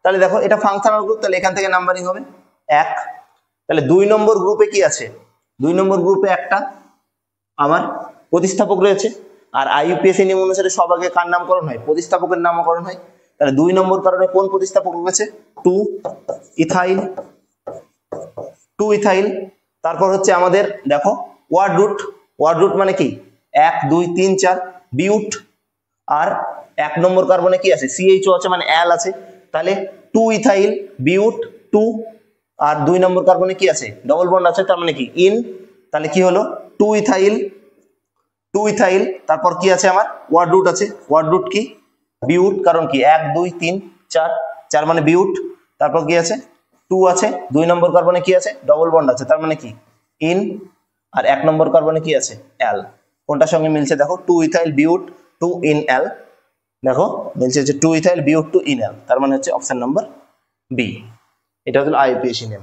তাহলে দেখো এটা ফাংশনাল গ্রুপ, তাহলে এখান থেকে নাম্বারিং হবে 1। তাহলে 2 নম্বর গ্রুপে কি আছে? 2 নম্বর গ্রুপে একটা আমার প্রতিস্থাপক রয়েছে, আর আইইউপিএসি নিয়ম অনুসারে সব আগে কার নামকরণ হয়? প্রতিস্থাপকের নামকরণ হয়। তাহলে 2 নম্বর কারণে কোন প্রতিস্থাপক রয়েছে? 2 ইথাইল। 2 ইথাইল। তারপর হচ্ছে আমাদের দেখো ওয়ার্ড রুট মানে কি 1 2 3 4 বিউট। আর 1 নম্বর কার্বনে কি আছে? সিএইচও আছে, মানে অ্যাল আছে। তাহলে 2 ইথাইল বিউট 2। আর 2 নম্বর কার্বনে কি আছে? ডবল বন্ড আছে, তার মানে কি ইন। তাহলে কি হলো? 2 ইথাইল। তারপর কি আছে আমার? ওয়ার্ড রুট আছে। ওয়ার্ড রুট কি? বিউট। কারণ কি 1 2 3 4 4 মানে বিউট। তারপর কি আছে? 2 আছে। 2 নম্বর কার্বনে কি আছে? ডবল বন্ড আছে, তার মানে কি ইন। আর 1 নম্বর কার্বনে কি আছে? অ্যাল। কোনটার সঙ্গে মিলছে দেখো? 2 ইথাইল বিউট 2 ইন অ্যাল। দেখো মিলছে হচ্ছে 2 ইথাইল বিউট 2 ইন অ্যাল, তার মানে হচ্ছে অপশন নাম্বার বি। এটা হলো আইইউপিএসি নেম।